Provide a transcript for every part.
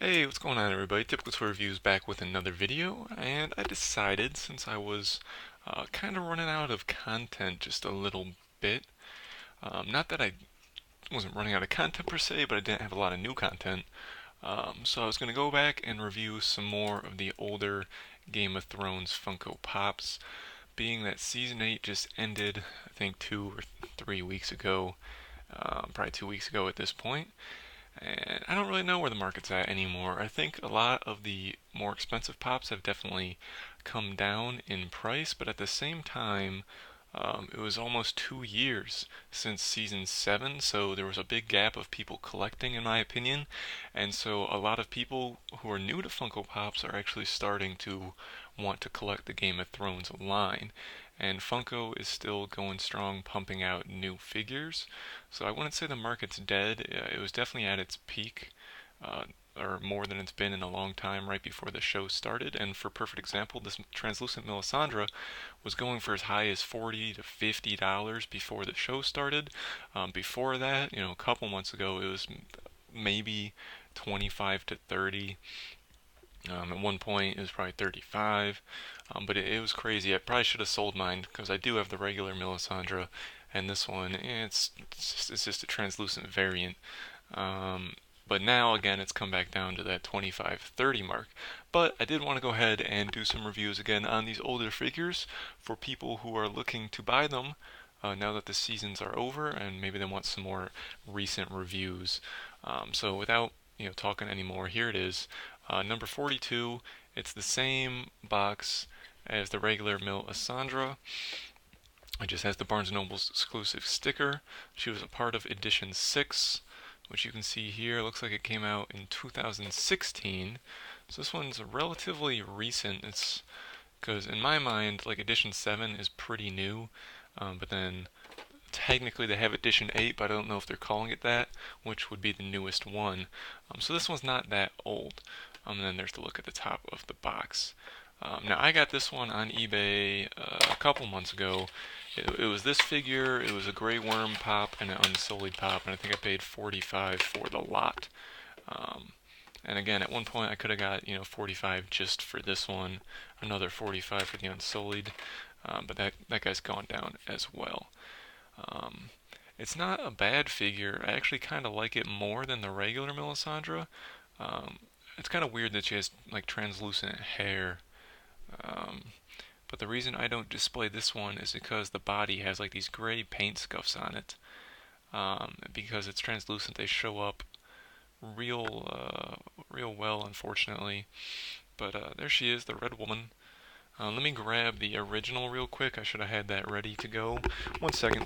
Hey, what's going on everybody? Typical Toy Reviews back with another video, and I decided since I was kind of running out of content just a little bit, not that I wasn't running out of content per se, but I didn't have a lot of new content, so I was going to go back and review some more of the older Game of Thrones Funko Pops, being that Season 8 just ended, I think 2 or 3 weeks ago, probably 2 weeks ago at this point. And I don't really know where the market's at anymore. I think a lot of the more expensive pops have definitely come down in price, but at the same time, it was almost 2 years since season 7, so there was a big gap of people collecting, in my opinion. And so a lot of people who are new to Funko Pops are actually starting to want to collect the Game of Thrones line. And Funko is still going strong, pumping out new figures. So I wouldn't say the market's dead. It was definitely at its peak, uh, or more than it's been in a long time right before the show started. And for perfect example, this translucent Melisandre was going for as high as $40 to $50 before the show started. Before that, a couple months ago, it was maybe 25 to 30. At one point, it was probably 35, but it was crazy. I probably should have sold mine because I do have the regular Melisandre, and this one, it's just a translucent variant. But now again, it's come back down to that 25-30 mark. But I did want to go ahead and do some reviews again on these older figures for people who are looking to buy them now that the seasons are over, and maybe they want some more recent reviews. So without talking anymore, here it is. Number 42. It's the same box as the regular Melisandre. It just has the Barnes & Noble's exclusive sticker. She was a part of edition 6, which you can see here. It looks like it came out in 2016. So this one's relatively recent. It's because in my mind, like edition 7 is pretty new, but then technically they have edition 8, but I don't know if they're calling it that, which would be the newest one. So this one's not that old. And then there's the look at the top of the box. Now I got this one on eBay a couple months ago. It was this figure, it was a Grey Worm pop and an Unsullied pop, and I think I paid 45 for the lot. And again, at one point I could have got 45 just for this one, another 45 for the Unsullied, but that guy's gone down as well. Um, it's not a bad figure. I actually kind of like it more than the regular Melisandre. Um, it's kind of weird that she has like translucent hair. Um, but the reason I don't display this one is because the body has like these gray paint scuffs on it. Because it's translucent, they show up real well, unfortunately. But there she is, the red woman. Let me grab the original real quick. I should have had that ready to go. One second.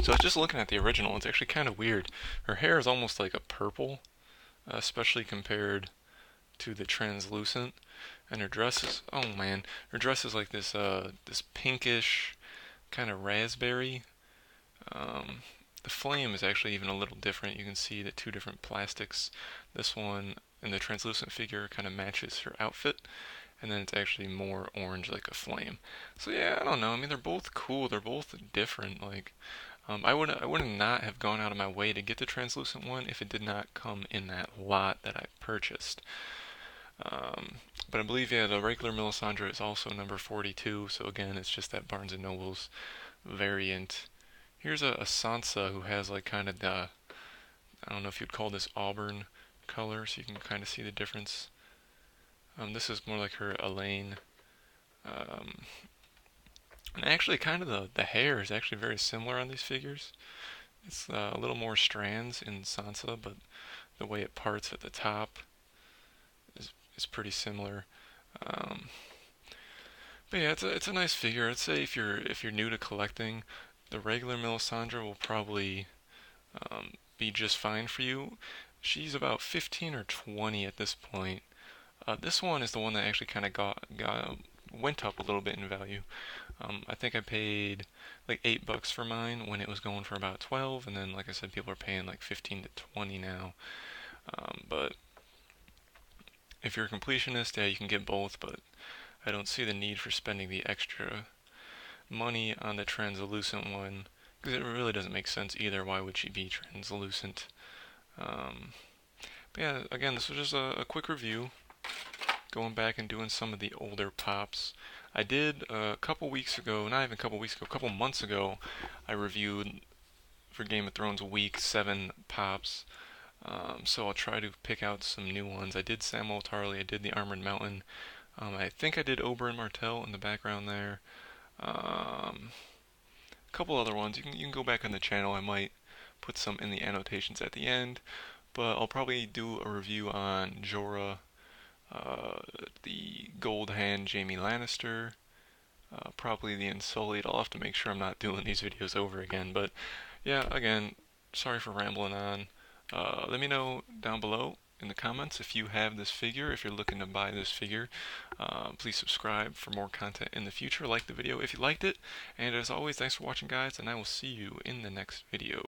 So just looking at the original, it's actually kind of weird. Her hair is almost like a purple, especially compared to the translucent. And her dress is, oh man, her dress is like this pinkish kind of raspberry. Um, the flame is actually even a little different. You can see the two different plastics. This one and the translucent figure kind of matches her outfit, and then it's actually more orange like a flame. So yeah, I don't know. I mean, they're both cool. They're both different. I would not have gone out of my way to get the translucent one if it did not come in that lot that I purchased. But I believe, yeah, the regular Melisandre is also number 42. So again, it's just that Barnes and Noble's variant. Here's a Sansa who has like kind of the, I don't know if you'd call this auburn color, so you can kind of see the difference. This is more like her Elaine. Um, and actually, kind of the hair is actually very similar on these figures. It's a little more strands in Sansa, but the way it parts at the top is pretty similar. Um, but yeah, it's a nice figure. I'd say if you're new to collecting, the regular Melisandre will probably be just fine for you. She's about 15 or 20 at this point. This one is the one that actually kind of went up a little bit in value. I think I paid like $8 for mine when it was going for about 12, and then like I said, people are paying like 15 to 20 now. But if you're a completionist, yeah, you can get both, but I don't see the need for spending the extra money on the translucent one because it really doesn't make sense either. Why would she be translucent? Um, but yeah, again, this was just a quick review, going back and doing some of the older pops. I did a couple weeks ago, not even a couple weeks ago, a couple months ago, I reviewed for Game of Thrones Week 7 pops. So I'll try to pick out some new ones. I did Samwell Tarly, I did the Armored Mountain. I think I did Oberyn Martell in the background there. A couple other ones. You can go back on the channel. I might put some in the annotations at the end. But I'll probably do a review on Jorah, uh, the Gold Hand Jaime Lannister, probably the Unsullied. I'll have to make sure I'm not doing these videos over again. But yeah, again, sorry for rambling on. Let me know down below in the comments if you have this figure, if you're looking to buy this figure. Please subscribe for more content in the future. Like the video if you liked it. And as always, thanks for watching, guys, and I will see you in the next video.